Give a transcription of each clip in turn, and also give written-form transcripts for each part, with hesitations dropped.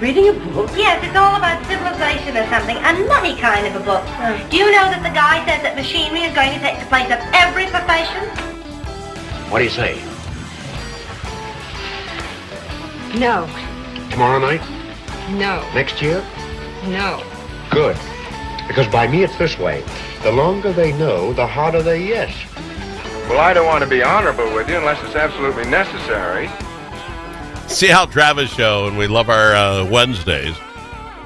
Reading a book? Yes, it's all about civilization or something. A nutty kind of a book. Do you know that the guy says that machinery is going to take the place of every profession? What do you say? No. Tomorrow night? No. Next year? No. Good. Because by me it's this way. The longer they know, the harder they yes. Well, I don't want to be honorable with you unless it's absolutely necessary. See Al Travis Show, and we love our Wednesdays.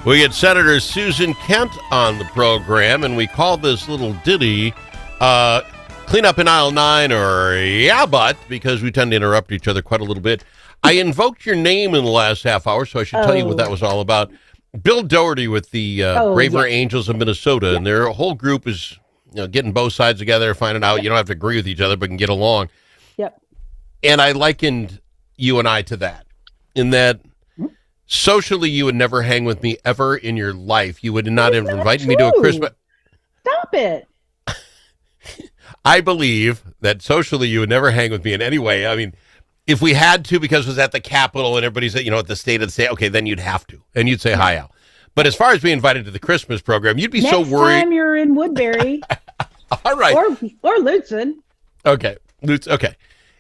We get Senator Susan Kent on the program, and we call this little ditty Clean Up in Aisle 9 or Yeah But, because we tend to interrupt each other quite a little bit. I invoked your name in the last half hour, so I should tell you what that was all about. Bill Doherty with the Braver Angels of Minnesota, and their whole group is getting both sides together, finding out you don't have to agree with each other, but can get along. Yep. And I likened you and I to that, in that socially you would never hang with me ever in your life. You would not have invited me to a Christmas. Stop it. I believe that socially you would never hang with me in any way. I mean, if we had to, because it was at the Capitol and everybody's at the state of the state, okay, then you'd have to. And you'd say hi, Al. But as far as being invited to the Christmas program, you'd be so worried. Next time you're in Woodbury. All right. Or Lutzen. Okay. Okay.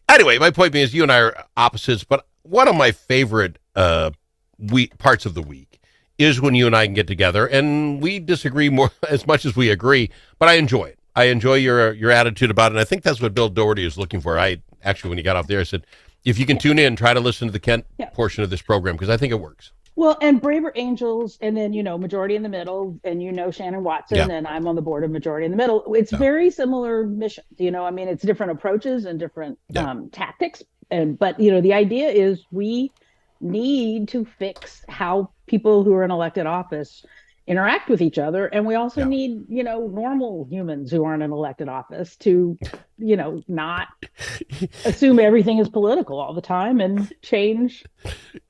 Anyway, my point being is you and I are opposites, but one of my favorite parts of the week is when you and I can get together, and we disagree more as much as we agree, but I enjoy it. I enjoy your attitude about it, and I think that's what Bill Doherty is looking for. I actually, when he got off there, I said, if you can tune in, try to listen to the Kent portion of this program, because I think it works. Well, and Braver Angels, and then, Majority in the Middle, and Shannon Watson, and I'm on the board of Majority in the Middle. It's very similar missions, it's different approaches and different tactics. But the idea is we need to fix how people who are in elected office interact with each other. And we also need, normal humans who aren't in elected office to, not assume everything is political all the time and change.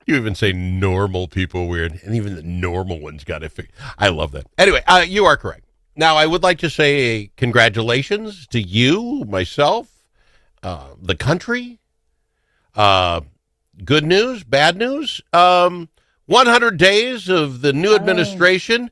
You even say normal people weird, and even the normal ones got to fix. I love that. Anyway, you are correct. Now, I would like to say congratulations to you, myself, the country. Good news, bad news. 100 days of the new administration.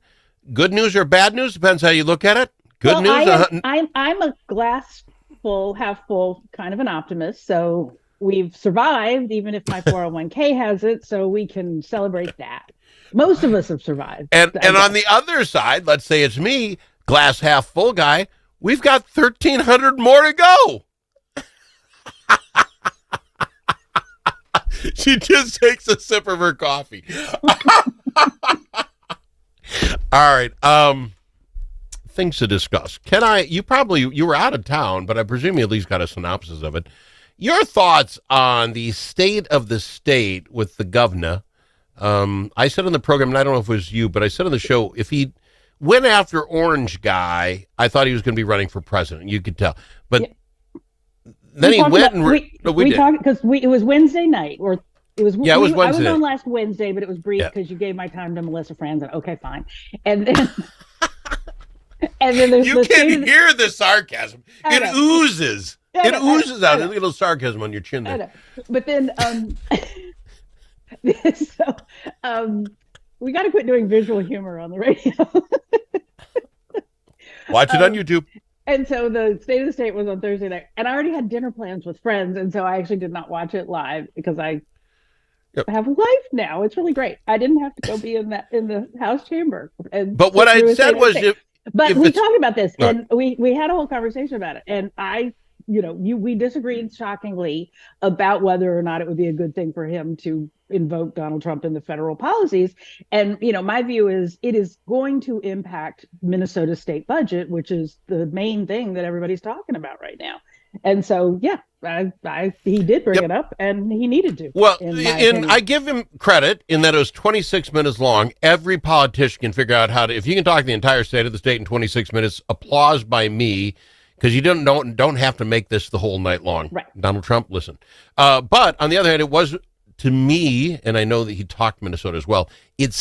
Good news or bad news, depends how you look at it. Good news. I'm a glass full, half full kind of an optimist. So we've survived, even if my 401k hasn't. So we can celebrate that. Most of us have survived. And on the other side, let's say it's me, glass half full guy. We've got 1,300 more to go. She just takes a sip of her coffee. All right. Things to discuss. You were out of town, but I presume you at least got a synopsis of it. Your thoughts on the state of the state with the governor. I said on the program, and I don't know if it was you, but I said on the show, if he went after Orange Guy, I thought he was going to be running for president. You could tell. But then he went we talked because it was Wednesday night, or it was it was Wednesday. I was on last Wednesday, but it was brief because you gave my time to Melissa Franzen. Okay, fine. And then there's you can hear the sarcasm. It oozes. It oozes out. There's a little sarcasm on your chin there. I know. But then we got to quit doing visual humor on the radio. Watch it on YouTube. And so the State of the State was on Thursday night, and I already had dinner plans with friends, and so I actually did not watch it live because I have a life now. It's really great. I didn't have to go be in the House chamber. But what I said was, we talked about this, and we had a whole conversation about it, and we disagreed shockingly about whether or not it would be a good thing for him to invoke Donald Trump in the federal policies. And, my view is it is going to impact Minnesota's state budget, which is the main thing that everybody's talking about right now. And so, he did bring it up, and he needed to. Well, and I give him credit in that it was 26 minutes long. Every politician can figure out how to, if you can talk the entire state of the state in 26 minutes, applause by me. Because you don't have to make this the whole night long. Right. Donald Trump, listen. But on the other hand, it was, to me, and I know that he talked Minnesota as well, it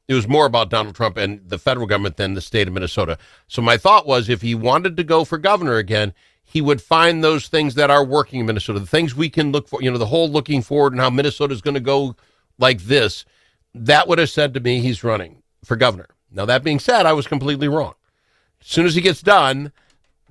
was more about Donald Trump and the federal government than the state of Minnesota. So my thought was, if he wanted to go for governor again, he would find those things that are working in Minnesota, the things we can look for, the whole looking forward and how Minnesota is going to go like this, that would have said to me he's running for governor. Now, that being said, I was completely wrong. As soon as he gets done,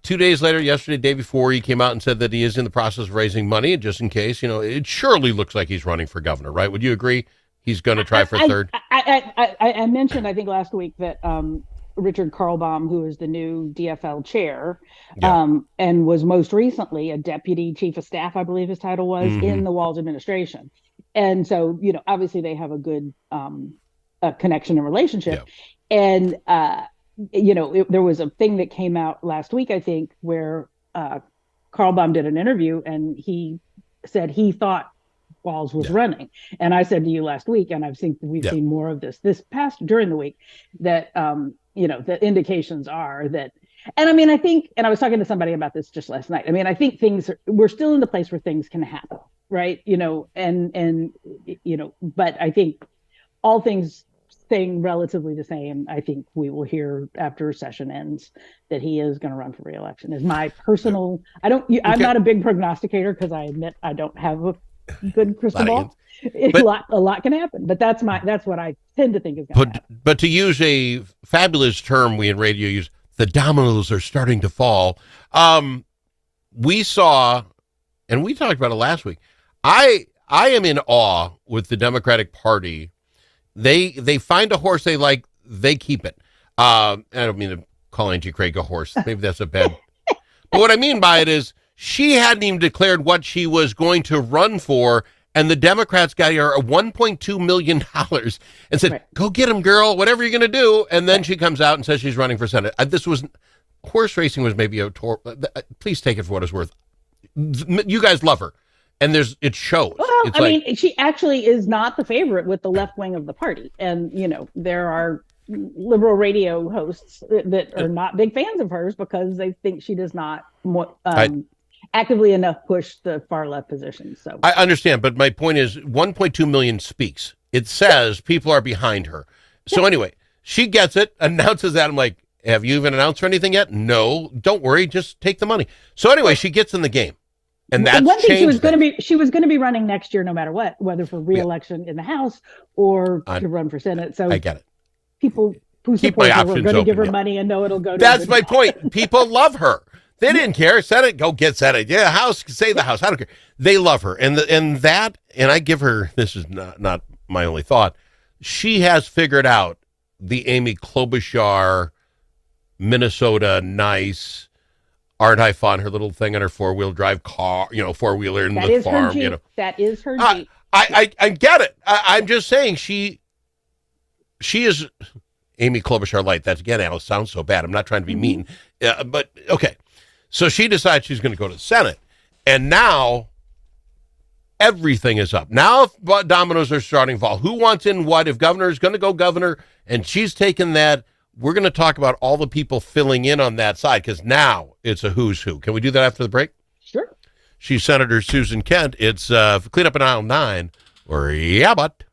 2 days later, yesterday, day before, he came out and said that he is in the process of raising money, just in case. It surely looks like he's running for governor, right? Would you agree? He's going to try for third? I mentioned, I think, last week that Richard Karlbaum, who is the new DFL chair, and was most recently a deputy chief of staff, I believe his title was, in the Walz administration. And so, obviously they have a good connection and relationship. Yeah. And, there was a thing that came out last week, I think, where Karlbaum did an interview and he said he thought Walz was running. And I said to you last week, and we've seen more of this during the week, that, the indications are that, and I mean, I think, and I was talking to somebody about this just last night. I mean, I think we're still in the place where things can happen, right? But I think all things staying relatively the same, I think we will hear after session ends that he is going to run for re-election. Is my personal. I'm not a big prognosticator because I admit I don't have a good crystal ball. A lot can happen, but that's what I tend to think is going to happen. But to use a fabulous term we in radio use, the dominoes are starting to fall. We saw, and we talked about it last week. I am in awe with the Democratic Party. They find a horse they like, they keep it. I don't mean to call Angie Craig a horse. Maybe that's a bad. But what I mean by it is she hadn't even declared what she was going to run for, and the Democrats got her $1.2 million and said, right, go get him, girl, whatever you're going to do. And then she comes out and says she's running for Senate. Horse racing was maybe a tour. Please take it for what it's worth. You guys love her. And it shows. Well, she actually is not the favorite with the left wing of the party. And, there are liberal radio hosts that are not big fans of hers because they think she does not actively enough push the far left position. So I understand. But my point is 1.2 million speaks. It says people are behind her. So anyway, she gets it, announces that. I'm like, have you even announced for anything yet? No, don't worry. Just take the money. So anyway, she gets in the game. And that's one thing she was going to be running next year, no matter what, whether for re-election in the House or to run for Senate. So I get it. People who support her are going to give her money and know it'll go to. That's my point. People love her. They didn't care. Senate, go get Senate. Yeah, House, say the House. I don't care. They love her, and I give her. This is not my only thought. She has figured out the Amy Klobuchar, Minnesota nice. Aren't I fun? Her little thing on her 4-wheel drive car, 4-wheeler in the farm. That is her Jeep. I get it. I'm just saying she is Amy Klobuchar light. That's again, Alice, sounds so bad. I'm not trying to be mean, but okay. So she decides she's going to go to the Senate, and now everything is up. Now dominoes are starting to fall. Who wants in what? If governor is going to go governor, and she's taken that. We're going to talk about all the people filling in on that side because now it's a who's who. Can we do that after the break? Sure. She's Senator Susan Kent. It's Clean Up in Aisle 9. But.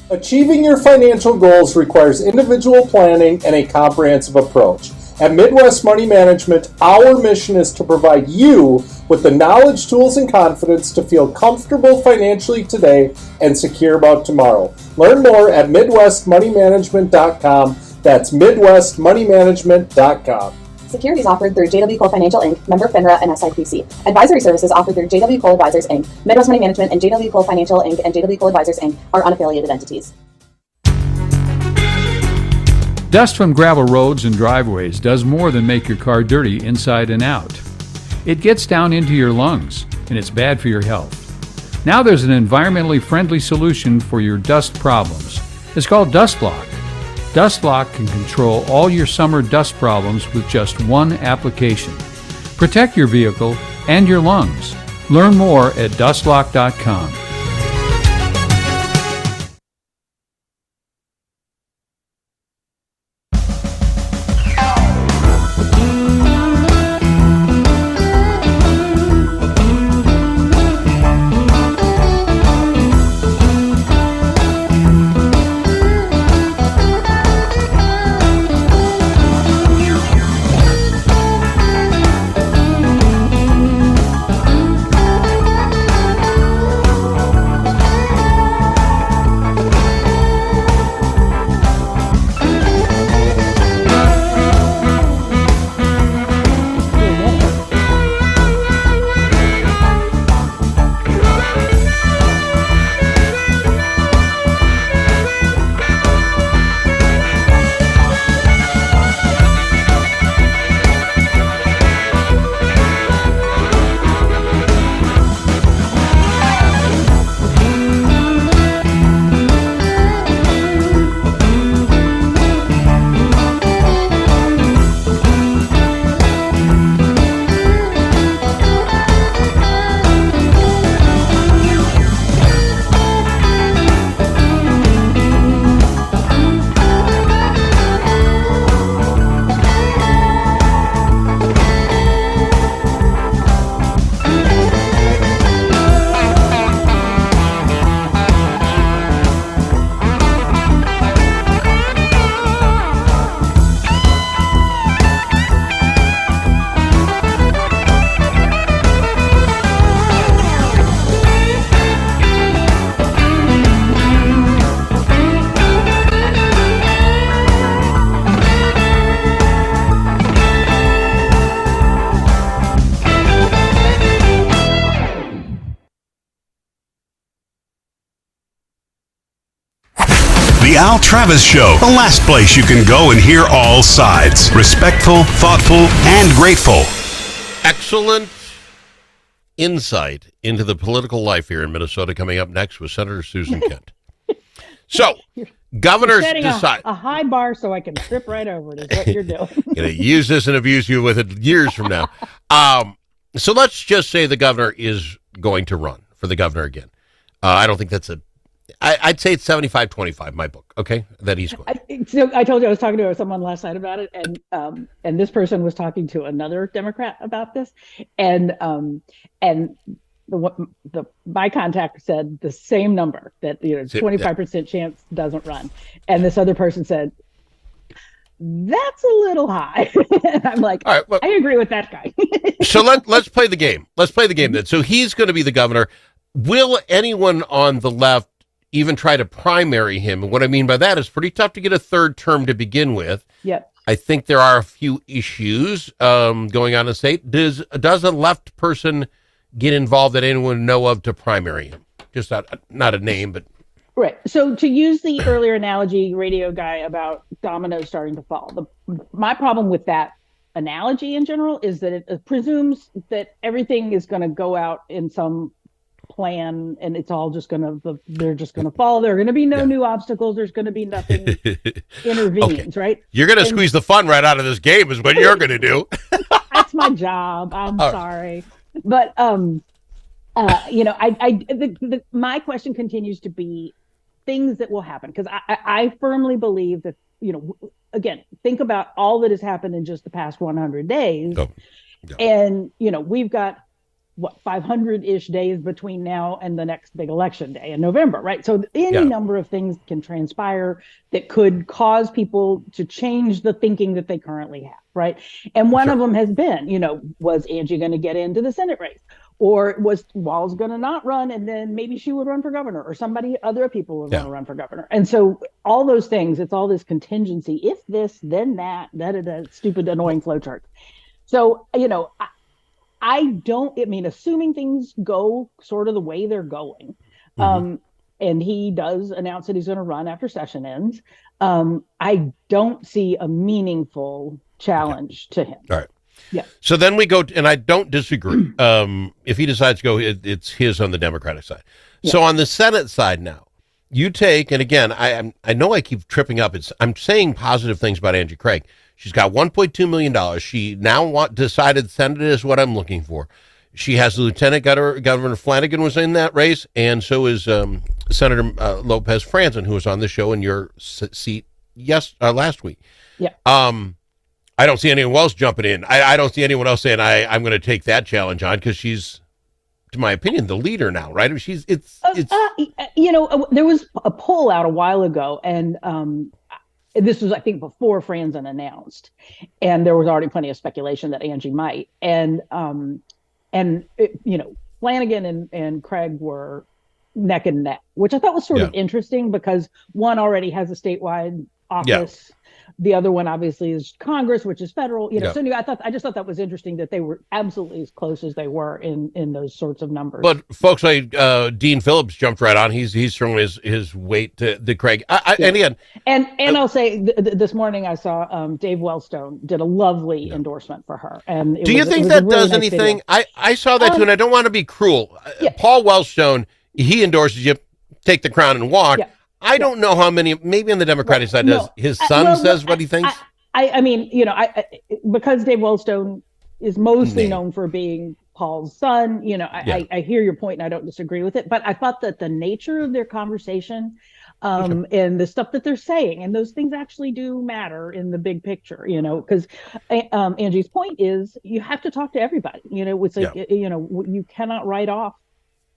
Achieving your financial goals requires individual planning and a comprehensive approach. At Midwest Money Management, our mission is to provide you with the knowledge, tools, and confidence to feel comfortable financially today and secure about tomorrow. Learn more at MidwestMoneyManagement.com. That's MidwestMoneyManagement.com. Securities offered through JW Cole Financial Inc., member FINRA and SIPC. Advisory services offered through JW Cole Advisors Inc., Midwest Money Management, and JW Cole Financial Inc. and JW Cole Advisors Inc. are unaffiliated entities. Dust from gravel roads and driveways does more than make your car dirty inside and out. It gets down into your lungs, and it's bad for your health. Now there's an environmentally friendly solution for your dust problems. It's called DustLock. DustLock can control all your summer dust problems with just one application. Protect your vehicle and your lungs. Learn more at dustlock.com. The Al Travis Show, the last place you can go and hear all sides. Respectful, thoughtful, and grateful. Excellent insight into the political life here in Minnesota coming up next with Senator Susan Kent. So, governors setting decide. a high bar so I can trip right over it is what you're doing. Going to use this and abuse you with it years from now. So let's just say the governor is going to run for the governor again. I don't think that's I'd say it's 75-25, my book, okay, that he's going. I told you I was talking to someone last night about it, and this person was talking to another Democrat about this, and my contact said the same number, that 25% chance doesn't run, and this other person said that's a little high. And I'm like, all right, well, I agree with that guy. So let's play the game. Let's play the game then. So he's going to be the governor. Will anyone on the left even try to primary him? And what I mean by that is pretty tough to get a third term to begin with. Yep. I think there are a few issues going on in the state. Does a left person get involved that anyone would know of to primary him? Just not a name, but... Right. So to use the earlier analogy, radio guy, about dominoes starting to fall, my problem with that analogy in general is that it presumes that everything is going to go out in some plan and it's all just they're just going to fall. There are going to be no new obstacles. There's going to be nothing intervenes, right? You're going to squeeze the fun right out of this game is what you're going to do. That's my job. I'm sorry. But, my question continues to be things that will happen, because I firmly believe that, again, think about all that has happened in just the past 100 days. Oh, yeah. And, we've got 500-ish days between now and the next big election day in November, right? So any number of things can transpire that could cause people to change the thinking that they currently have, right? And one of them has been, was Angie going to get into the Senate race? Or was Walz going to not run, and then maybe she would run for governor, or other people would want to run for governor? And so all those things, it's all this contingency. If this, then that stupid, annoying flowchart. So, assuming things go sort of the way they're going, and he does announce that he's going to run after session ends, I don't see a meaningful challenge to him. All right. Yeah. So then we go, and I don't disagree. If he decides to go, it's his on the Democratic side. Yeah. So on the Senate side now, you take, and again, I know I keep tripping up. I'm saying positive things about Angie Craig. She's got $1.2 million. She now decided Senate is what I'm looking for. She has Lieutenant Governor Flanagan was in that race, and so is Senator Lopez Franzen, who was on the show in your seat last week. Yeah. I don't see anyone else jumping in. I don't see anyone else saying I'm going to take that challenge on, because she's, to my opinion, the leader now, right? There was a poll out a while ago, and this was, I think, before Franzen announced, and there was already plenty of speculation that Angie might, and Flanagan and Craig were neck and neck, which I thought was sort of interesting, because one already has a statewide office. Yeah. The other one obviously is Congress, which is federal. So anyway, I just thought that was interesting that they were absolutely as close as they were in those sorts of numbers. But folks like Dean Phillips jumped right on. He's throwing his weight to Craig. And again, and I'll say this morning I saw Dave Wellstone did a lovely endorsement for her. And do you think that really does anything? I saw that too, and I don't want to be cruel. Paul Wellstone, he endorses you, take the crown and walk. Yeah. I don't know how many, maybe on the Democratic side, does his son says what he thinks? Because Dave Wellstone is mostly known for being Paul's son, I hear your point and I don't disagree with it, but I thought that the nature of their conversation and the stuff that they're saying, and those things actually do matter in the big picture, because Angie's point is you have to talk to everybody, it's like, you cannot write off.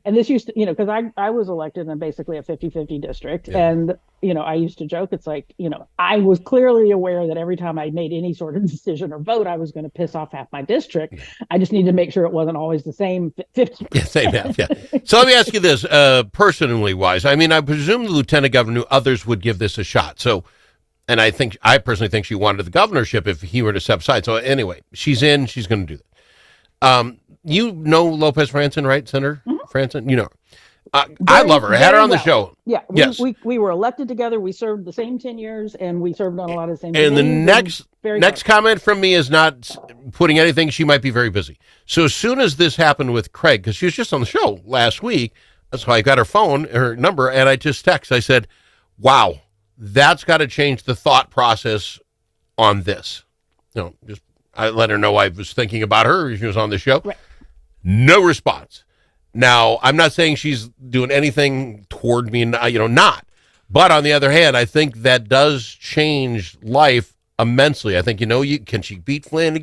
And this used to, because I was elected in basically a 50-50 district. Yeah. And, I used to joke, it's like, I was clearly aware that every time I made any sort of decision or vote, I was going to piss off half my district. I just needed to make sure it wasn't always the same 50. Yeah, same half, yeah. So let me ask you this, personally wise. I mean, I presume the lieutenant governor knew others would give this a shot. So, and I personally think she wanted the governorship if he were to step aside. So anyway, she's in, she's going to do that. You know Lopez Franzen, right, Senator Franzen? I love her. I had her on the show. Yeah. Yes. We were elected together. We served the same 10 years, and we served on a lot of the same. And the committees. next comment from me is not putting anything. She might be very busy. So as soon as this happened with Craig, because she was just on the show last week, that's why I got her number, and I just texted. I said, "Wow, that's got to change the thought process on this." I let her know I was thinking about her. She was on the show. Right. No response. Now, I'm not saying she's doing anything toward me, not. But on the other hand, I think that does change life immensely. I think, can she beat Flynn?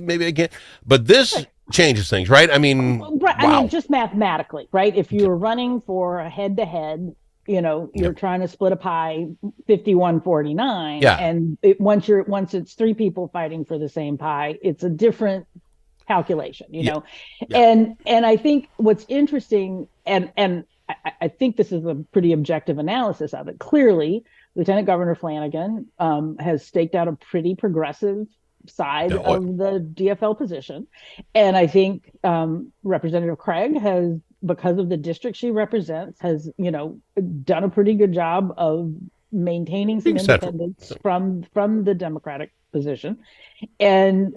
Maybe I can't. But this changes things, right? I mean, right. Wow. I mean, just mathematically, right? If you're running for a head-to-head, you're trying to split a pie 51-49. Yeah. And once it's three people fighting for the same pie, it's a different calculation, know. Yeah. And I think what's interesting, and I think this is a pretty objective analysis of it. Clearly, Lieutenant Governor Flanagan has staked out a pretty progressive side of the DFL position. And I think Representative Craig has, because of the district she represents, has, done a pretty good job of maintaining some independence from the Democratic position. And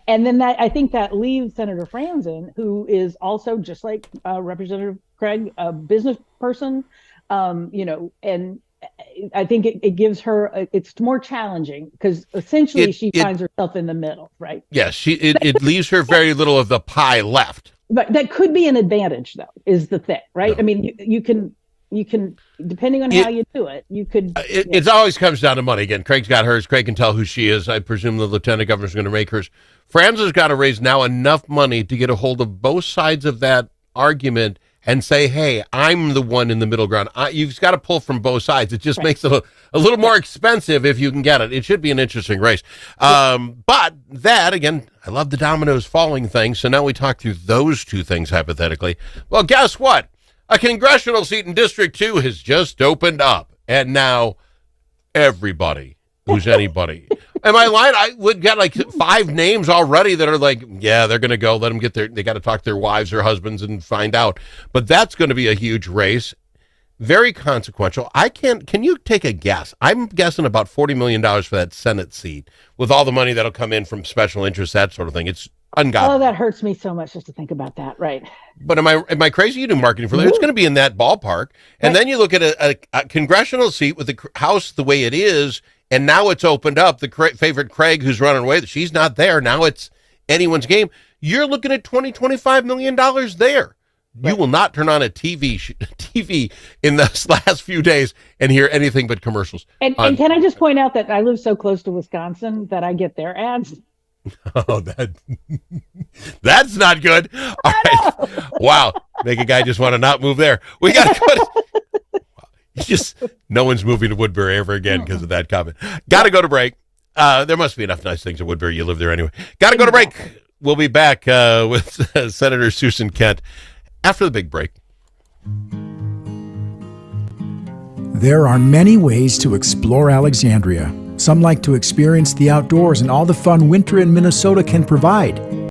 then I think that leaves Senator Franzen, who is also, just like Representative Craig, a business person, and I think it gives her, it's more challenging because essentially she finds herself in the middle, right? Yes, it leaves her very little of the pie left. But that could be an advantage, though, is the thing, right? No. I mean, you can, depending on how you do it, you could. It always comes down to money. Again, Craig's got hers. Craig can tell who she is. I presume the lieutenant governor's going to make hers. Franzen's got to raise now enough money to get a hold of both sides of that argument and say, hey, I'm the one in the middle ground. You've got to pull from both sides. It just makes it a little more expensive if you can get it. It should be an interesting race. But that, again, I love the dominoes falling thing. So now we talk through those two things hypothetically. Well, guess what? A congressional seat in District 2 has just opened up. And now everybody who's anybody. Am I lying? I would get like 5 names already that are like, yeah, they're going to go. Let them get they got to talk to their wives or husbands and find out. But that's going to be a huge race. Very consequential. Can you take a guess? I'm guessing about $40 million for that Senate seat with all the money that'll come in from special interests, that sort of thing. It's ungodly. Oh, that hurts me so much just to think about that. Right. But am I crazy? You do marketing for that. It's going to be in that ballpark. And then you look at a congressional seat with the House the way it is, and now it's opened up. The favorite Craig, who's running away, she's not there. Now it's anyone's game. You're looking at $20-25 million there. Right. You will not turn on a TV in the last few days and hear anything but commercials. And can I just point out that I live so close to Wisconsin that I get their ads? Oh, that's not good. All right. Wow. Make a guy just want to not move there. We got to no one's moving to Woodbury ever again because of that comment. Got to go to break. There must be enough nice things at Woodbury. You live there anyway. Got to go to break. We'll be back with Senator Susan Kent after the big break. There are many ways to explore Alexandria. Some like to experience the outdoors and all the fun winter in Minnesota can provide.